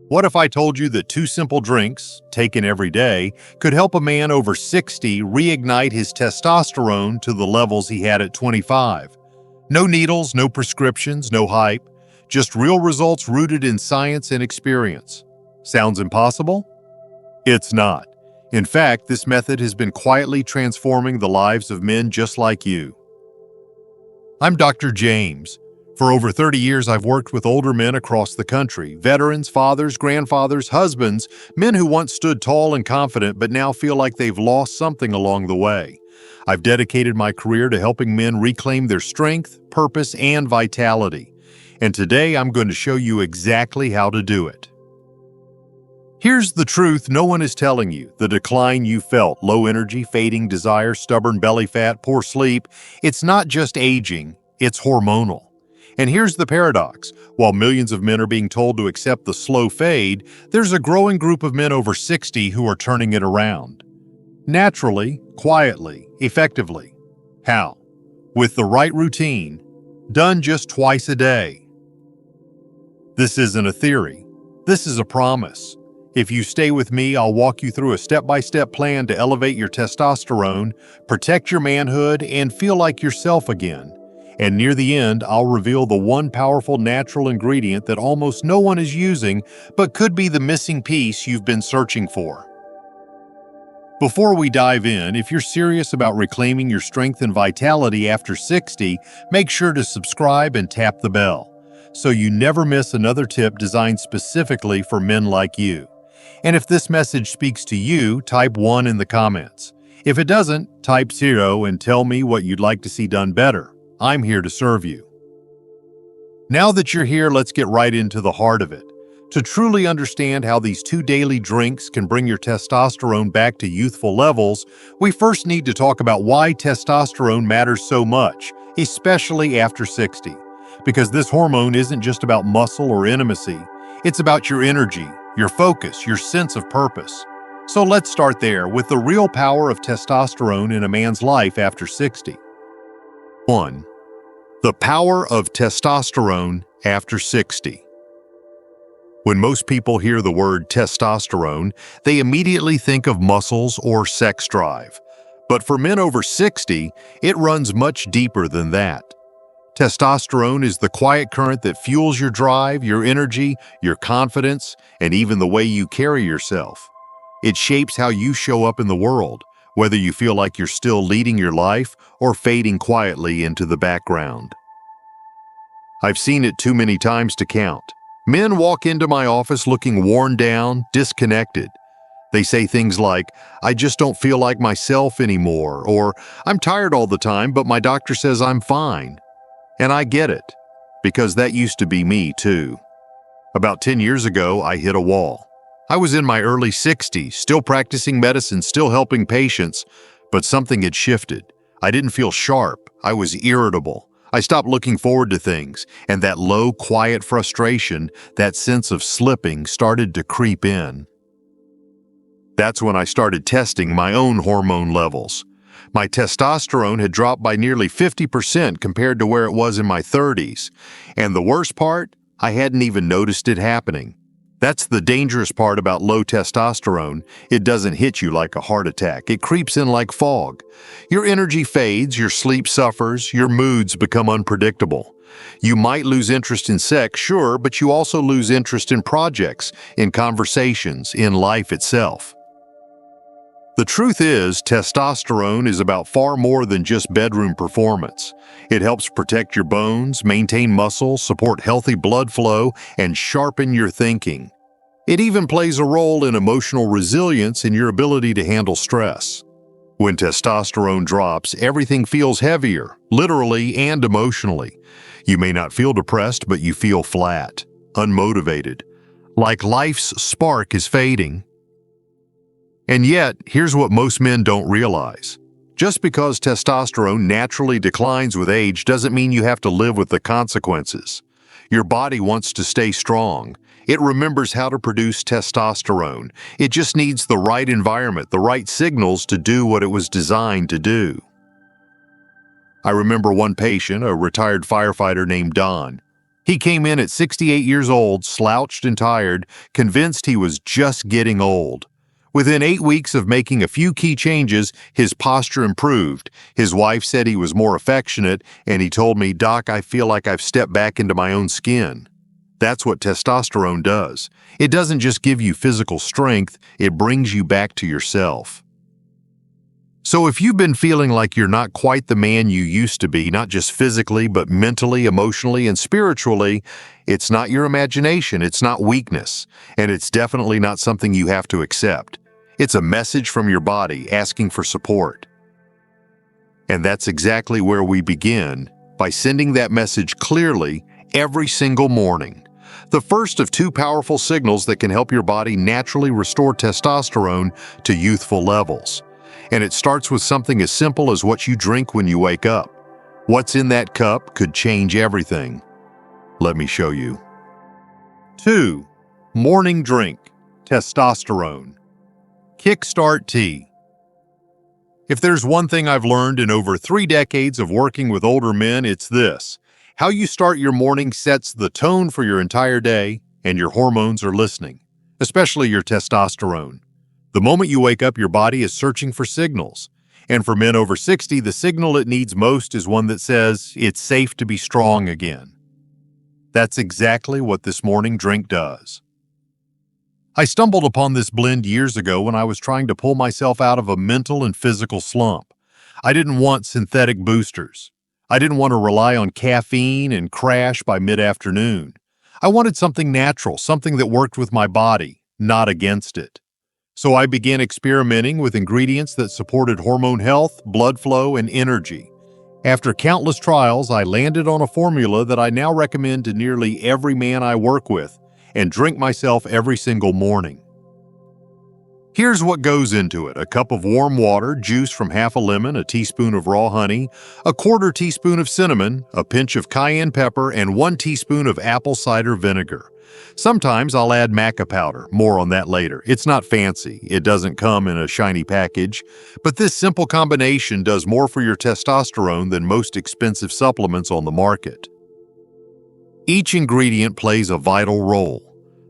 What if I told you that 2 simple drinks, taken every day, could help a man over 60 reignite his testosterone to the levels he had at 25? No needles, no prescriptions, no hype, just real results rooted in science and experience. Sounds impossible? It's not. In fact, this method has been quietly transforming the lives of men just like you. I'm Dr. James. For over 30 years, I've worked with older men across the country, veterans, fathers, grandfathers, husbands, men who once stood tall and confident but now feel like they've lost something along the way. I've dedicated my career to helping men reclaim their strength, purpose, and vitality. And today, I'm going to show you exactly how to do it. Here's the truth no one is telling you. The decline you felt, low energy, fading desire, stubborn belly fat, poor sleep, it's not just aging, it's hormonal. And here's the paradox. While millions of men are being told to accept the slow fade, there's a growing group of men over 60 who are turning it around. Naturally, quietly, effectively. How? With the right routine, done just twice a day. This isn't a theory. This is a promise. If you stay with me, I'll walk you through a step-by-step plan to elevate your testosterone, protect your manhood, and feel like yourself again. And near the end, I'll reveal the one powerful natural ingredient that almost no one is using, but could be the missing piece you've been searching for. Before we dive in, if you're serious about reclaiming your strength and vitality after 60, make sure to subscribe and tap the bell, so you never miss another tip designed specifically for men like you. And if this message speaks to you, type 1 in the comments. If it doesn't, type 0 and tell me what you'd like to see done better. I'm here to serve you. Now that you're here, let's get right into the heart of it. To truly understand how these 2 daily drinks can bring your testosterone back to youthful levels, we first need to talk about why testosterone matters so much, especially after 60. Because this hormone isn't just about muscle or intimacy, it's about your energy, your focus, your sense of purpose. So let's start there with the real power of testosterone in a man's life after 60. 1. The power of testosterone after 60. When most people hear the word testosterone, they immediately think of muscles or sex drive. But for men over 60, it runs much deeper than that. Testosterone is the quiet current that fuels your drive, your energy, your confidence, and even the way you carry yourself. It shapes how you show up in the world, whether you feel like you're still leading your life or fading quietly into the background. I've seen it too many times to count. Men walk into my office looking worn down, disconnected. They say things like, "I just don't feel like myself anymore," or "I'm tired all the time, but my doctor says I'm fine." And I get it, because that used to be me too. About 10 years ago, I hit a wall. I was in my early 60s, still practicing medicine, still helping patients, but something had shifted. I didn't feel sharp. I was irritable. I stopped looking forward to things, and that low, quiet frustration, that sense of slipping, started to creep in. That's when I started testing my own hormone levels. My testosterone had dropped by nearly 50% compared to where it was in my 30s. And the worst part, I hadn't even noticed it happening. That's the dangerous part about low testosterone. It doesn't hit you like a heart attack. It creeps in like fog. Your energy fades, your sleep suffers, your moods become unpredictable. You might lose interest in sex, sure, but you also lose interest in projects, in conversations, in life itself. The truth is, testosterone is about far more than just bedroom performance. It helps protect your bones, maintain muscle, support healthy blood flow, and sharpen your thinking. It even plays a role in emotional resilience and your ability to handle stress. When testosterone drops, everything feels heavier, literally and emotionally. You may not feel depressed, but you feel flat, unmotivated, like life's spark is fading. And yet, here's what most men don't realize. Just because testosterone naturally declines with age doesn't mean you have to live with the consequences. Your body wants to stay strong. It remembers how to produce testosterone. It just needs the right environment, the right signals to do what it was designed to do. I remember one patient, a retired firefighter named Don. He came in at 68 years old, slouched and tired, convinced he was just getting old. Within 8 weeks of making a few key changes, his posture improved. His wife said he was more affectionate, and he told me, "Doc, I feel like I've stepped back into my own skin." That's what testosterone does. It doesn't just give you physical strength, it brings you back to yourself. So if you've been feeling like you're not quite the man you used to be, not just physically, but mentally, emotionally, and spiritually, it's not your imagination, it's not weakness, and it's definitely not something you have to accept. It's a message from your body asking for support. And that's exactly where we begin, by sending that message clearly every single morning. The first of 2 powerful signals that can help your body naturally restore testosterone to youthful levels. And it starts with something as simple as what you drink when you wake up. What's in that cup could change everything. Let me show you. 2. Morning drink, testosterone. Kickstart tea. If there's one thing I've learned in over 3 decades of working with older men, it's this. How you start your morning sets the tone for your entire day, and your hormones are listening, especially your testosterone. The moment you wake up, your body is searching for signals. And for men over 60, the signal it needs most is one that says it's safe to be strong again. That's exactly what this morning drink does. I stumbled upon this blend years ago when I was trying to pull myself out of a mental and physical slump. I didn't want synthetic boosters. I didn't want to rely on caffeine and crash by mid-afternoon. I wanted something natural, something that worked with my body, not against it. So I began experimenting with ingredients that supported hormone health, blood flow, and energy. After countless trials, I landed on a formula that I now recommend to nearly every man I work with and drink myself every single morning. Here's what goes into it: a cup of warm water, juice from half a lemon, a teaspoon of raw honey, a quarter teaspoon of cinnamon, a pinch of cayenne pepper, and 1 teaspoon of apple cider vinegar. Sometimes I'll add Maca powder, more on that later. It's not fancy, it doesn't come in a shiny package, but this simple combination does more for your testosterone than most expensive supplements on the market. Each ingredient plays a vital role.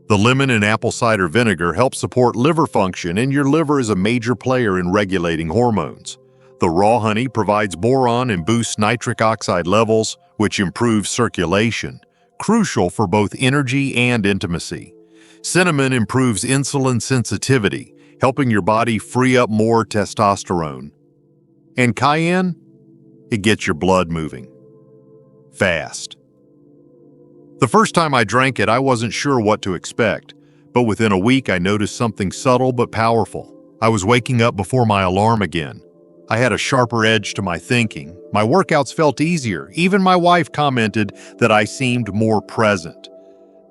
The lemon and apple cider vinegar help support liver function, and your liver is a major player in regulating hormones. The raw honey provides boron and boosts nitric oxide levels, which improves circulation, crucial for both energy and intimacy. Cinnamon improves insulin sensitivity, helping your body free up more testosterone. And cayenne? It gets your blood moving. Fast. The first time I drank it, I wasn't sure what to expect, but within a week I noticed something subtle but powerful. I was waking up before my alarm again. I had a sharper edge to my thinking. My workouts felt easier. Even my wife commented that I seemed more present.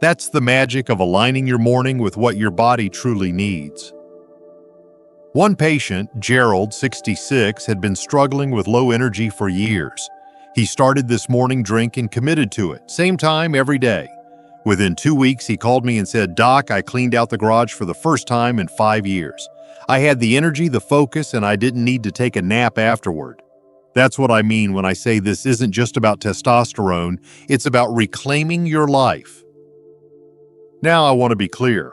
That's the magic of aligning your morning with what your body truly needs. One patient, Gerald, 66, had been struggling with low energy for years. He started this morning drink and committed to it, same time every day. Within 2 weeks, he called me and said, "Doc, I cleaned out the garage for the first time in 5 years. I had the energy, the focus, and I didn't need to take a nap afterward." That's what I mean when I say this isn't just about testosterone, it's about reclaiming your life. Now I want to be clear.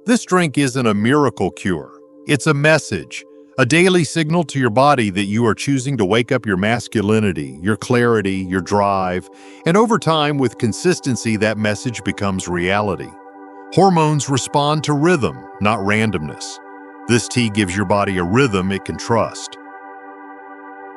This drink isn't a miracle cure. It's a message, a daily signal to your body that you are choosing to wake up your masculinity, your clarity, your drive, and over time, with consistency, that message becomes reality. Hormones respond to rhythm, not randomness. This tea gives your body a rhythm it can trust.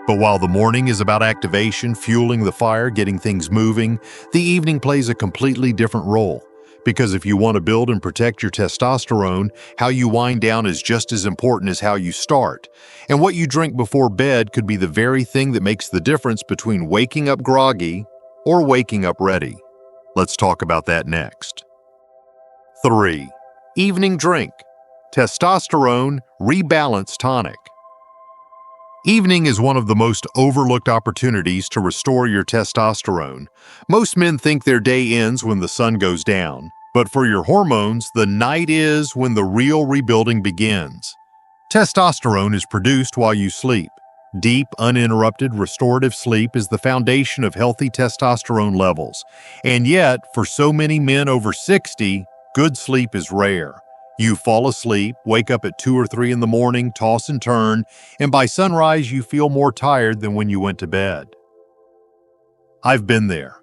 But while the morning is about activation, fueling the fire, getting things moving, the evening plays a completely different role. Because if you want to build and protect your testosterone, how you wind down is just as important as how you start. And what you drink before bed could be the very thing that makes the difference between waking up groggy or waking up ready. Let's talk about that next. 3. Evening drink. Testosterone Rebalance Tonic. Evening is one of the most overlooked opportunities to restore your testosterone. Most men think their day ends when the sun goes down, but for your hormones, the night is when the real rebuilding begins. Testosterone is produced while you sleep. Deep, uninterrupted, restorative sleep is the foundation of healthy testosterone levels. And yet, for so many men over 60, good sleep is rare. You fall asleep, wake up at 2 or 3 in the morning, toss and turn, and by sunrise you feel more tired than when you went to bed. I've been there.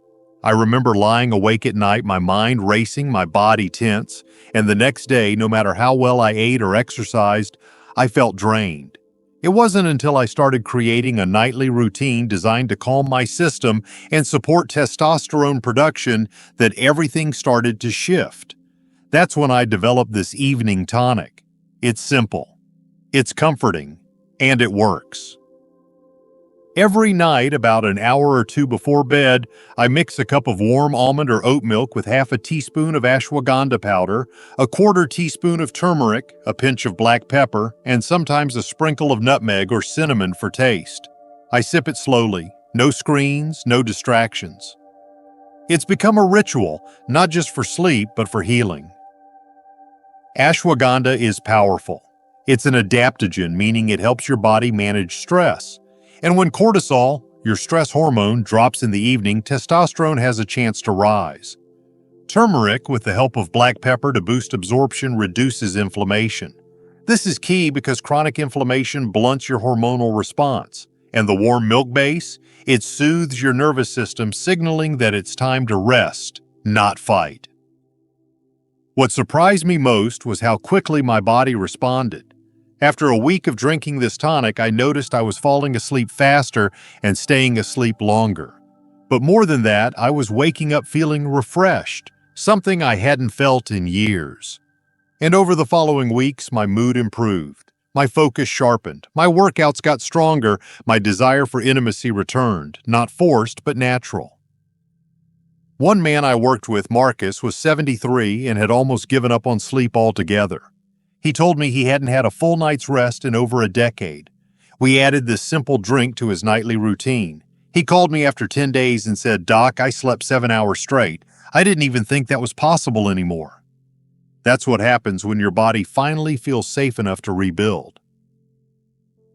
I remember lying awake at night, my mind racing, my body tense, and the next day, no matter how well I ate or exercised, I felt drained. It wasn't until I started creating a nightly routine designed to calm my system and support testosterone production that everything started to shift. That's when I developed this evening tonic. It's simple, it's comforting, and it works. Every night, about an hour or two before bed, I mix a cup of warm almond or oat milk with half a teaspoon of ashwagandha powder, a quarter teaspoon of turmeric, a pinch of black pepper, and sometimes a sprinkle of nutmeg or cinnamon for taste. I sip it slowly, no screens, no distractions. It's become a ritual, not just for sleep, but for healing. Ashwagandha is powerful. It's an adaptogen, meaning it helps your body manage stress. And when cortisol, your stress hormone, drops in the evening, testosterone has a chance to rise. Turmeric, with the help of black pepper to boost absorption, reduces inflammation. This is key because chronic inflammation blunts your hormonal response. And the warm milk base, it soothes your nervous system, signaling that it's time to rest, not fight. What surprised me most was how quickly my body responded. After a week of drinking this tonic, I noticed I was falling asleep faster and staying asleep longer. But more than that, I was waking up feeling refreshed, something I hadn't felt in years. And over the following weeks, my mood improved. My focus sharpened. My workouts got stronger. My desire for intimacy returned, not forced, but natural. One man I worked with, Marcus, was 73 and had almost given up on sleep altogether. He told me he hadn't had a full night's rest in over a decade. We added this simple drink to his nightly routine. He called me after 10 days and said, "Doc, I slept 7 hours straight. I didn't even think that was possible anymore." That's what happens when your body finally feels safe enough to rebuild.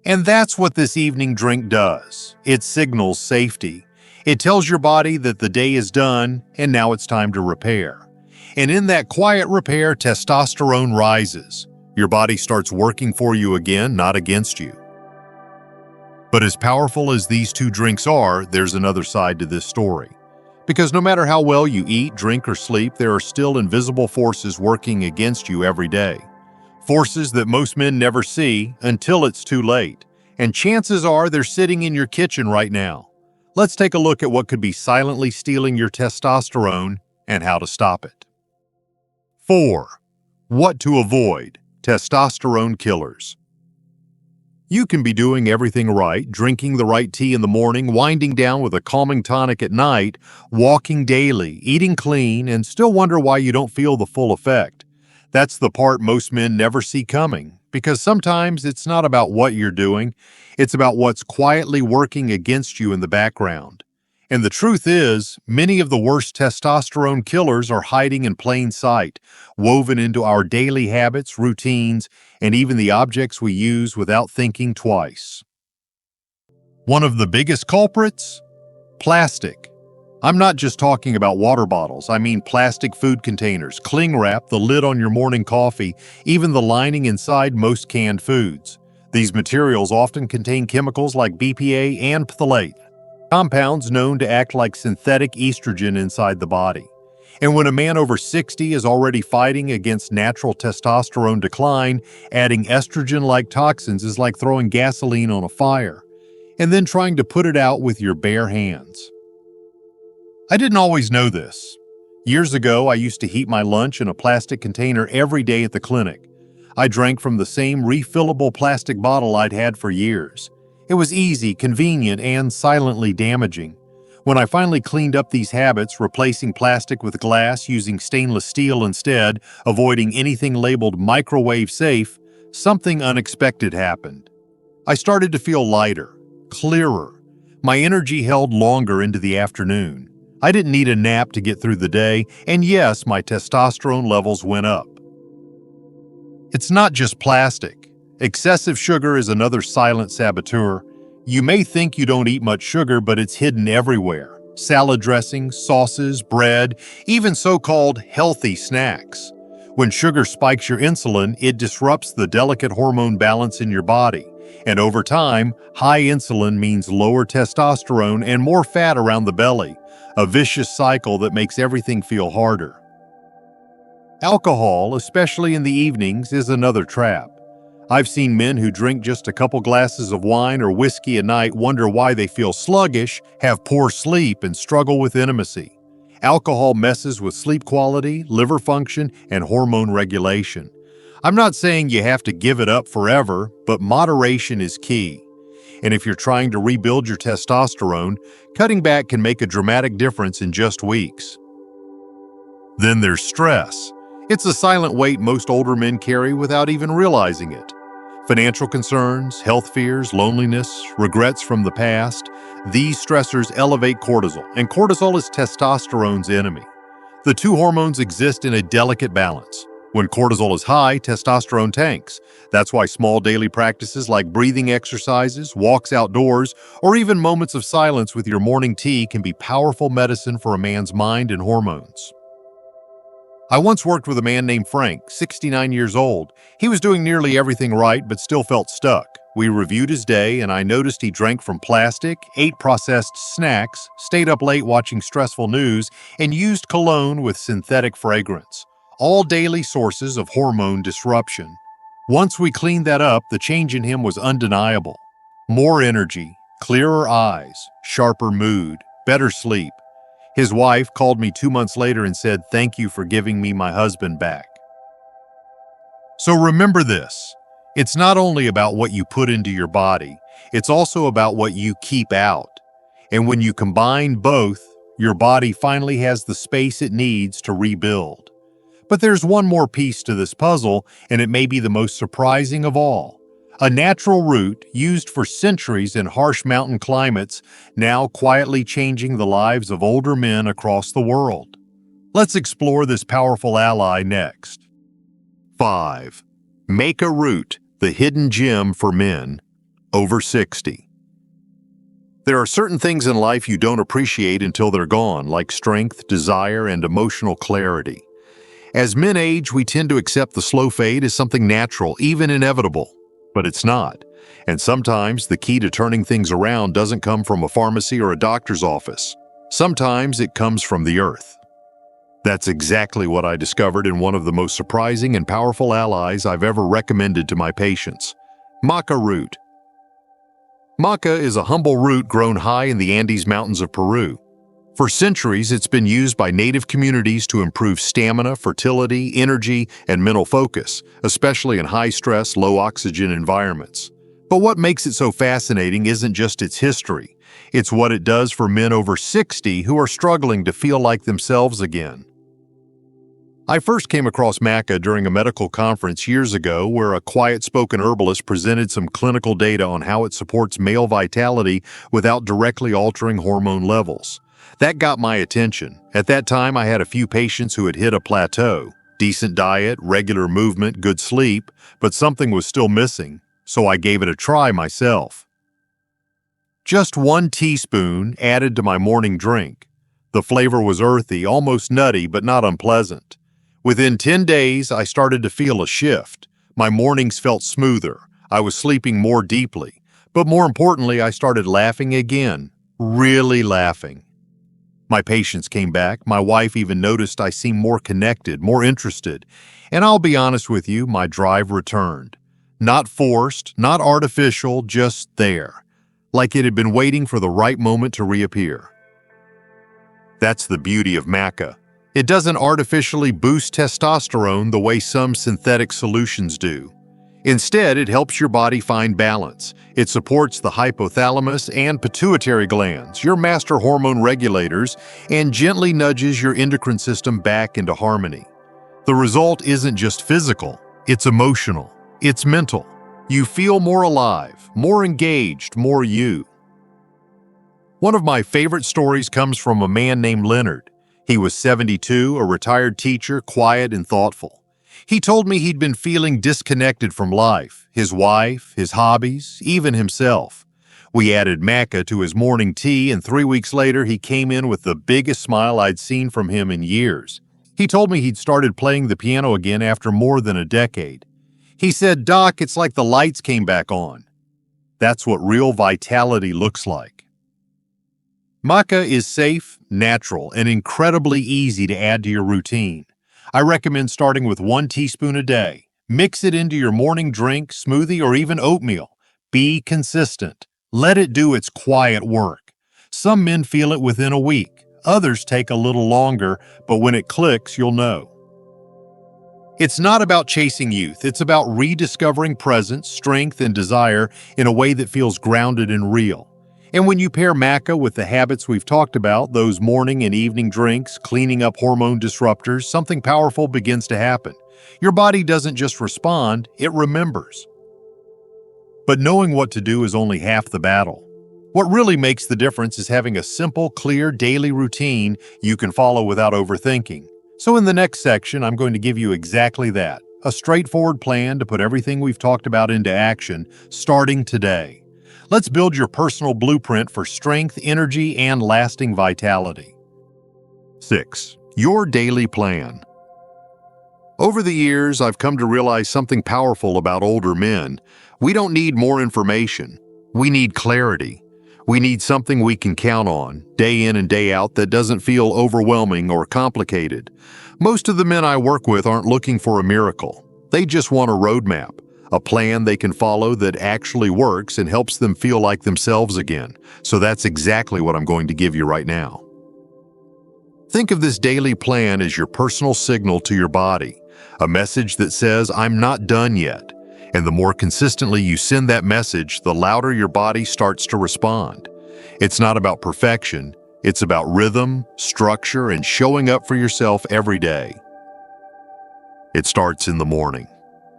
And that's what this evening drink does. It signals safety. It tells your body that the day is done and now it's time to repair. And in that quiet repair, testosterone rises. Your body starts working for you again, not against you. But as powerful as these two drinks are, there's another side to this story. Because no matter how well you eat, drink, or sleep, there are still invisible forces working against you every day. Forces that most men never see until it's too late. And chances are they're sitting in your kitchen right now. Let's take a look at what could be silently stealing your testosterone and how to stop it. 4. What to avoid. Testosterone killers. You can be doing everything right, drinking the right tea in the morning, winding down with a calming tonic at night, walking daily, eating clean, and still wonder why you don't feel the full effect. That's the part most men never see coming, because sometimes it's not about what you're doing, it's about what's quietly working against you in the background. And the truth is, many of the worst testosterone killers are hiding in plain sight, woven into our daily habits, routines, and even the objects we use without thinking twice. One of the biggest culprits? Plastic. I'm not just talking about water bottles. I mean plastic food containers, cling wrap, the lid on your morning coffee, even the lining inside most canned foods. These materials often contain chemicals like BPA and phthalate, compounds known to act like synthetic estrogen inside the body. And when a man over 60 is already fighting against natural testosterone decline, adding estrogen-like toxins is like throwing gasoline on a fire, and then trying to put it out with your bare hands. I didn't always know this. Years ago, I used to heat my lunch in a plastic container every day at the clinic. I drank from the same refillable plastic bottle I'd had for years. It was easy, convenient, and silently damaging. When I finally cleaned up these habits, replacing plastic with glass, using stainless steel instead, avoiding anything labeled microwave safe, something unexpected happened. I started to feel lighter, clearer. My energy held longer into the afternoon. I didn't need a nap to get through the day, and yes, my testosterone levels went up. It's not just plastic. Excessive sugar is another silent saboteur. You may think you don't eat much sugar, but it's hidden everywhere. Salad dressings, sauces, bread, even so-called healthy snacks. When sugar spikes your insulin, it disrupts the delicate hormone balance in your body. And over time, high insulin means lower testosterone and more fat around the belly, a vicious cycle that makes everything feel harder. Alcohol, especially in the evenings, is another trap. I've seen men who drink just a couple glasses of wine or whiskey a night wonder why they feel sluggish, have poor sleep, and struggle with intimacy. Alcohol messes with sleep quality, liver function, and hormone regulation. I'm not saying you have to give it up forever, but moderation is key. And if you're trying to rebuild your testosterone, cutting back can make a dramatic difference in just weeks. Then there's stress. It's a silent weight most older men carry without even realizing it. Financial concerns, health fears, loneliness, regrets from the past, these stressors elevate cortisol, and cortisol is testosterone's enemy. The two hormones exist in a delicate balance. When cortisol is high, testosterone tanks. That's why small daily practices like breathing exercises, walks outdoors, or even moments of silence with your morning tea can be powerful medicine for a man's mind and hormones. I once worked with a man named Frank, 69 years old. He was doing nearly everything right, but still felt stuck. We reviewed his day, and I noticed he drank from plastic, ate processed snacks, stayed up late watching stressful news, and used cologne with synthetic fragrance. All daily sources of hormone disruption. Once we cleaned that up, the change in him was undeniable. More energy, clearer eyes, sharper mood, better sleep. His wife called me 2 months later and said, "Thank you for giving me my husband back." So remember this, it's not only about what you put into your body, it's also about what you keep out. And when you combine both, your body finally has the space it needs to rebuild. But there's one more piece to this puzzle, and it may be the most surprising of all. A natural root used for centuries in harsh mountain climates, now quietly changing the lives of older men across the world. Let's explore this powerful ally next. 5. Maca root, the hidden gem for men over 60. There are certain things in life you don't appreciate until they're gone, like strength, desire, and emotional clarity. As men age, we tend to accept the slow fade as something natural, even inevitable. But it's not. And sometimes the key to turning things around doesn't come from a pharmacy or a doctor's office. Sometimes it comes from the earth. That's exactly what I discovered in one of the most surprising and powerful allies I've ever recommended to my patients: Maca root. Maca is a humble root grown high in the Andes Mountains of Peru. For centuries, it's been used by native communities to improve stamina, fertility, energy, and mental focus, especially in high-stress, low-oxygen environments. But what makes it so fascinating isn't just its history. It's what it does for men over 60 who are struggling to feel like themselves again. I first came across Maca during a medical conference years ago where a quiet-spoken herbalist presented some clinical data on how it supports male vitality without directly altering hormone levels. That got my attention. At that time, I had a few patients who had hit a plateau. Decent diet, regular movement, good sleep, but something was still missing, so I gave it a try myself. Just 1 teaspoon added to my morning drink. The flavor was earthy, almost nutty, but not unpleasant. Within 10 days, I started to feel a shift. My mornings felt smoother. I was sleeping more deeply. But more importantly, I started laughing again. Really laughing. My patients came back. My wife even noticed I seemed more connected, more interested. And I'll be honest with you, my drive returned. Not forced, not artificial, just there. Like it had been waiting for the right moment to reappear. That's the beauty of Maca. It doesn't artificially boost testosterone the way some synthetic solutions do. Instead, it helps your body find balance. It supports the hypothalamus and pituitary glands, your master hormone regulators, and gently nudges your endocrine system back into harmony. The result isn't just physical, it's emotional, it's mental. You feel more alive, more engaged, more you. One of my favorite stories comes from a man named Leonard. He was 72, a retired teacher, quiet and thoughtful. He told me he'd been feeling disconnected from life, his wife, his hobbies, even himself. We added Maca to his morning tea, and 3 weeks later, he came in with the biggest smile I'd seen from him in years. He told me he'd started playing the piano again after more than a decade. He said, "Doc, it's like the lights came back on." That's what real vitality looks like. Maca is safe, natural, and incredibly easy to add to your routine. I recommend starting with 1 teaspoon a day. Mix it into your morning drink, smoothie, or even oatmeal. Be consistent. Let it do its quiet work. Some men feel it within a week. Others take a little longer, but when it clicks, you'll know. It's not about chasing youth. It's about rediscovering presence, strength, and desire in a way that feels grounded and real. And when you pair Maca with the habits we've talked about, those morning and evening drinks, cleaning up hormone disruptors, something powerful begins to happen. Your body doesn't just respond, it remembers. But knowing what to do is only half the battle. What really makes the difference is having a simple, clear daily routine you can follow without overthinking. So in the next section, I'm going to give you exactly that, a straightforward plan to put everything we've talked about into action, starting today. Let's build your personal blueprint for strength, energy, and lasting vitality. 6. Your daily plan. Over the years, I've come to realize something powerful about older men. We don't need more information. We need clarity. We need something we can count on, day in and day out, that doesn't feel overwhelming or complicated. Most of the men I work with aren't looking for a miracle. They just want a roadmap, a plan they can follow that actually works and helps them feel like themselves again. So that's exactly what I'm going to give you right now. Think of this daily plan as your personal signal to your body, a message that says, "I'm not done yet." And the more consistently you send that message, the louder your body starts to respond. It's not about perfection, it's about rhythm, structure, and showing up for yourself every day. It starts in the morning.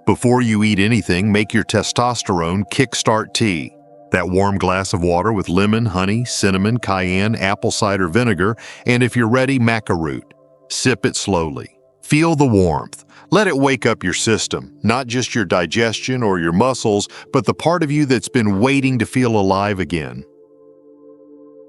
Before you eat anything, make your testosterone Kickstart tea. That warm glass of water with lemon, honey, cinnamon, cayenne, apple cider vinegar, and if you're ready, maca root. Sip it slowly. Feel the warmth. Let it wake up your system, not just your digestion or your muscles, but the part of you that's been waiting to feel alive again.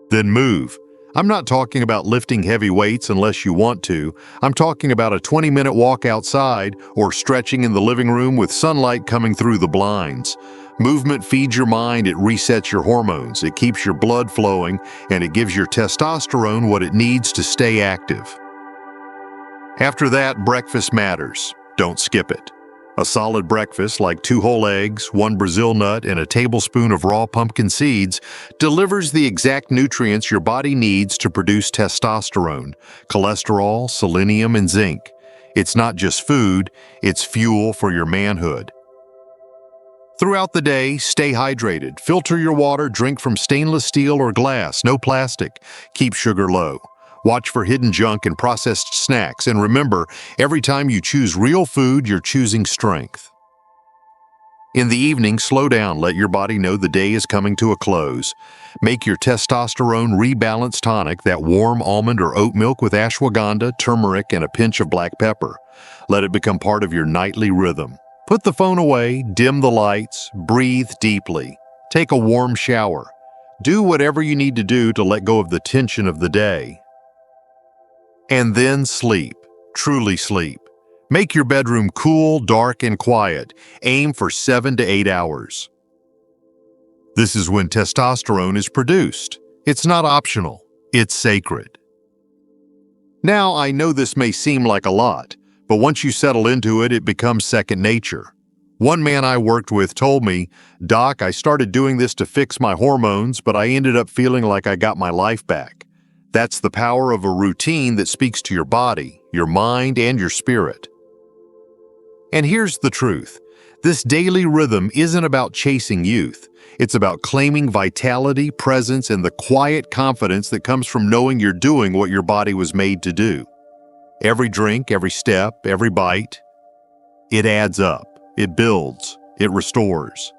Then move. I'm not talking about lifting heavy weights unless you want to. I'm talking about a 20-minute walk outside or stretching in the living room with sunlight coming through the blinds. Movement feeds your mind, it resets your hormones, it keeps your blood flowing, and it gives your testosterone what it needs to stay active. After that, breakfast matters. Don't skip it. A solid breakfast like 2 whole eggs, 1 Brazil nut, and a tablespoon of raw pumpkin seeds delivers the exact nutrients your body needs to produce testosterone, cholesterol, selenium, and zinc. It's not just food, it's fuel for your manhood. Throughout the day, stay hydrated. Filter your water, drink from stainless steel or glass, no plastic. Keep sugar low. Watch for hidden junk and processed snacks, and remember, every time you choose real food, you're choosing strength. In the evening, slow down, let your body know the day is coming to a close. Make your testosterone Rebalance Tonic, that warm almond or oat milk with ashwagandha, turmeric, and a pinch of black pepper. Let it become part of your nightly rhythm. Put the phone away, dim the lights, breathe deeply. Take a warm shower. Do whatever you need to do to let go of the tension of the day. And then sleep. Truly sleep. Make your bedroom cool, dark, and quiet. Aim for 7 to 8 hours. This is when testosterone is produced. It's not optional. It's sacred. Now, I know this may seem like a lot, but once you settle into it, it becomes second nature. One man I worked with told me, "Doc, I started doing this to fix my hormones, but I ended up feeling like I got my life back." That's the power of a routine that speaks to your body, your mind, and your spirit. And here's the truth. This daily rhythm isn't about chasing youth. It's about claiming vitality, presence, and the quiet confidence that comes from knowing you're doing what your body was made to do. Every drink, every step, every bite, it adds up, it builds, it restores.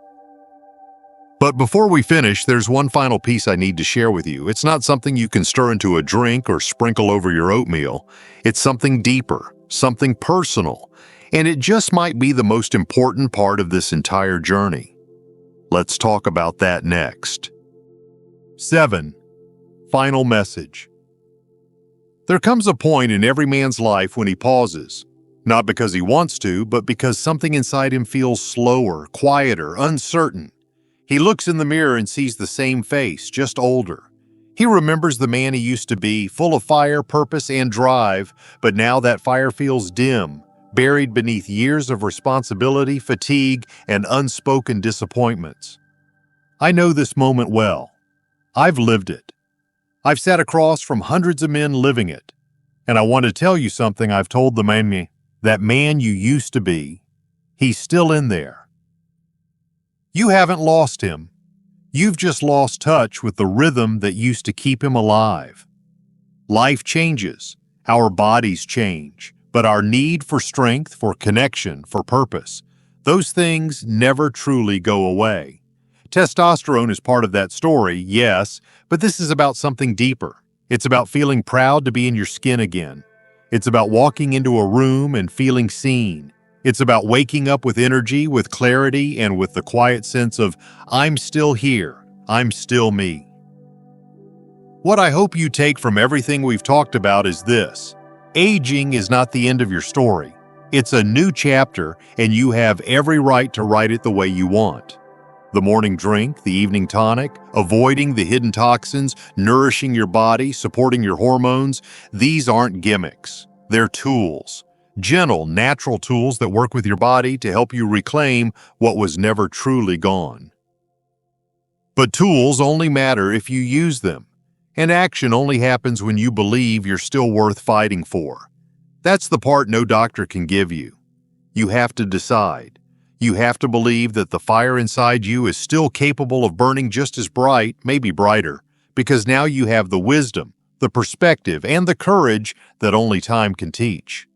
But before we finish, there's one final piece I need to share with you. It's not something you can stir into a drink or sprinkle over your oatmeal. It's something deeper, something personal, and it just might be the most important part of this entire journey. Let's talk about that next. 7. Final message. There comes a point in every man's life when he pauses, not because he wants to, but because something inside him feels slower, quieter, uncertain. He looks in the mirror and sees the same face, just older. He remembers the man he used to be, full of fire, purpose, and drive, but now that fire feels dim, buried beneath years of responsibility, fatigue, and unspoken disappointments. I know this moment well. I've lived it. I've sat across from hundreds of men living it. And I want to tell you something I've told the man, that man you used to be, he's still in there. You haven't lost him. You've just lost touch with the rhythm that used to keep him alive. Life changes. Our bodies change. But our need for strength, for connection, for purpose, those things never truly go away. Testosterone is part of that story, yes, but this is about something deeper. It's about feeling proud to be in your skin again. It's about walking into a room and feeling seen. It's about waking up with energy, with clarity, and with the quiet sense of, I'm still here, I'm still me. What I hope you take from everything we've talked about is this. Aging is not the end of your story. It's a new chapter, and you have every right to write it the way you want. The morning drink, the evening tonic, avoiding the hidden toxins, nourishing your body, supporting your hormones, these aren't gimmicks. They're tools. Gentle, natural tools that work with your body to help you reclaim what was never truly gone. But tools only matter if you use them, and action only happens when you believe you're still worth fighting for. That's the part no doctor can give you. You have to decide. You have to believe that the fire inside you is still capable of burning just as bright, maybe brighter, because now you have the wisdom, the perspective, and the courage that only time can teach.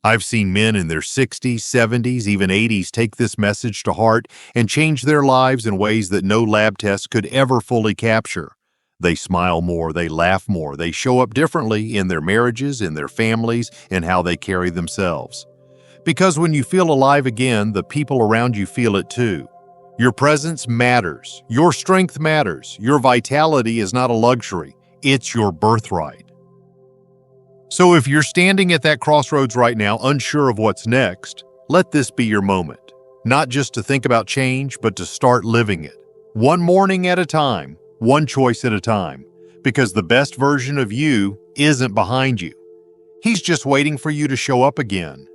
I've seen men in their 60s, 70s, even 80s take this message to heart and change their lives in ways that no lab test could ever fully capture. They smile more, they laugh more, they show up differently in their marriages, in their families, in how they carry themselves. Because when you feel alive again, the people around you feel it too. Your presence matters. Your strength matters. Your vitality is not a luxury. It's your birthright. So if you're standing at that crossroads right now, unsure of what's next, let this be your moment. Not just to think about change, but to start living it. One morning at a time, one choice at a time. Because the best version of you isn't behind you. He's just waiting for you to show up again.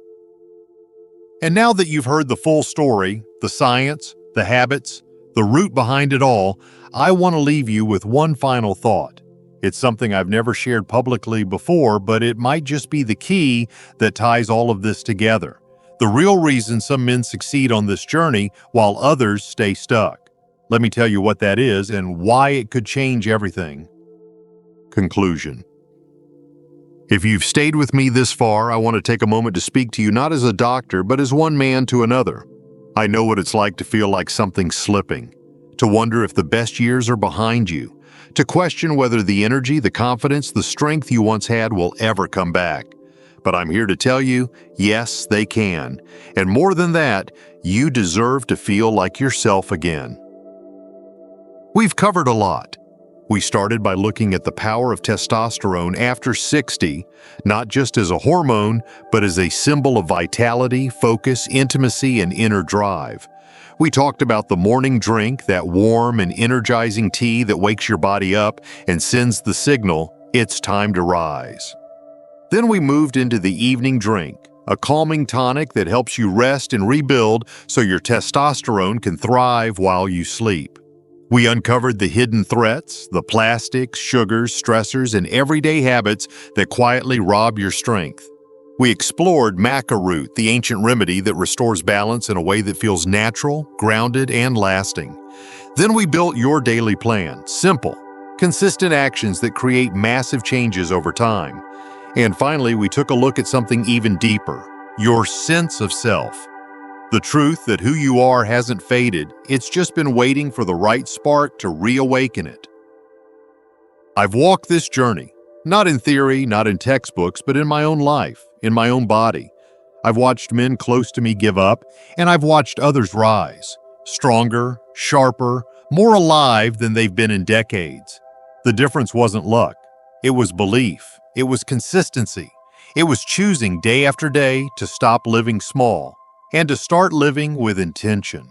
And now that you've heard the full story, the science, the habits, the root behind it all, I want to leave you with one final thought. It's something I've never shared publicly before, but it might just be the key that ties all of this together. The real reason some men succeed on this journey while others stay stuck. Let me tell you what that is and why it could change everything. Conclusion. If you've stayed with me this far, I want to take a moment to speak to you not as a doctor, but as one man to another. I know what it's like to feel like something's slipping, to wonder if the best years are behind you, to question whether the energy, the confidence, the strength you once had will ever come back. But I'm here to tell you, yes, they can. And more than that, you deserve to feel like yourself again. We've covered a lot. We started by looking at the power of testosterone after 60, not just as a hormone, but as a symbol of vitality, focus, intimacy, and inner drive. We talked about the morning drink, that warm and energizing tea that wakes your body up and sends the signal, it's time to rise. Then we moved into the evening drink, a calming tonic that helps you rest and rebuild so your testosterone can thrive while you sleep. We uncovered the hidden threats, the plastics, sugars, stressors, and everyday habits that quietly rob your strength. We explored Maca root, the ancient remedy that restores balance in a way that feels natural, grounded, and lasting. Then we built your daily plan, simple, consistent actions that create massive changes over time. And finally, we took a look at something even deeper, your sense of self. The truth that who you are hasn't faded, it's just been waiting for the right spark to reawaken it. I've walked this journey, not in theory, not in textbooks, but in my own life, in my own body. I've watched men close to me give up, and I've watched others rise, stronger, sharper, more alive than they've been in decades. The difference wasn't luck. It was belief. It was consistency. It was choosing day after day to stop living small and to start living with intention.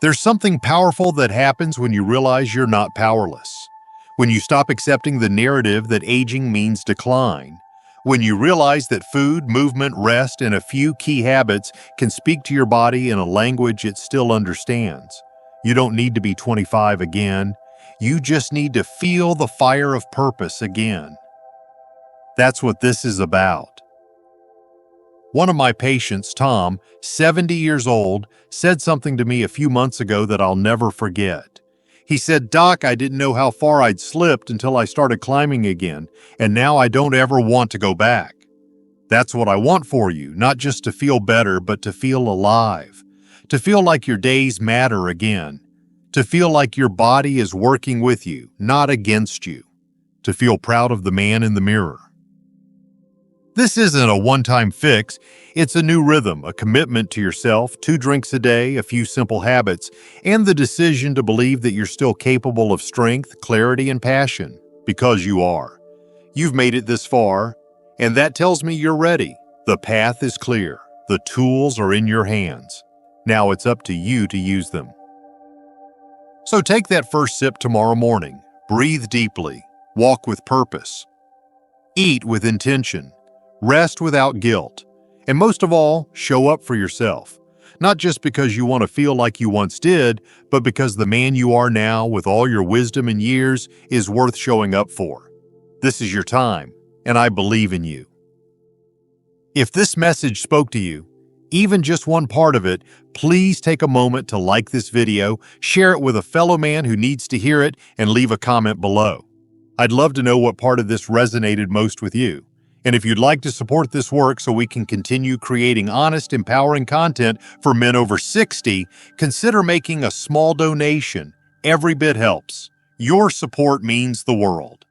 There's something powerful that happens when you realize you're not powerless. When you stop accepting the narrative that aging means decline. When you realize that food, movement, rest, and a few key habits can speak to your body in a language it still understands. You don't need to be 25 again. You just need to feel the fire of purpose again. That's what this is about. One of my patients, Tom, 70 years old, said something to me a few months ago that I'll never forget. He said, "Doc, I didn't know how far I'd slipped until I started climbing again, and now I don't ever want to go back." That's what I want for you, not just to feel better, but to feel alive, to feel like your days matter again, to feel like your body is working with you, not against you, to feel proud of the man in the mirror. This isn't a one-time fix. It's a new rhythm, a commitment to yourself, 2 drinks a day, a few simple habits, and the decision to believe that you're still capable of strength, clarity, and passion, because you are. You've made it this far, and that tells me you're ready. The path is clear. The tools are in your hands. Now it's up to you to use them. So take that first sip tomorrow morning. Breathe deeply. Walk with purpose. Eat with intention. Rest without guilt. And most of all, show up for yourself. Not just because you want to feel like you once did, but because the man you are now, with all your wisdom and years, is worth showing up for. This is your time, and I believe in you. If this message spoke to you, even just one part of it, please take a moment to like this video, share it with a fellow man who needs to hear it, and leave a comment below. I'd love to know what part of this resonated most with you. And if you'd like to support this work so we can continue creating honest, empowering content for men over 60, consider making a small donation. Every bit helps. Your support means the world.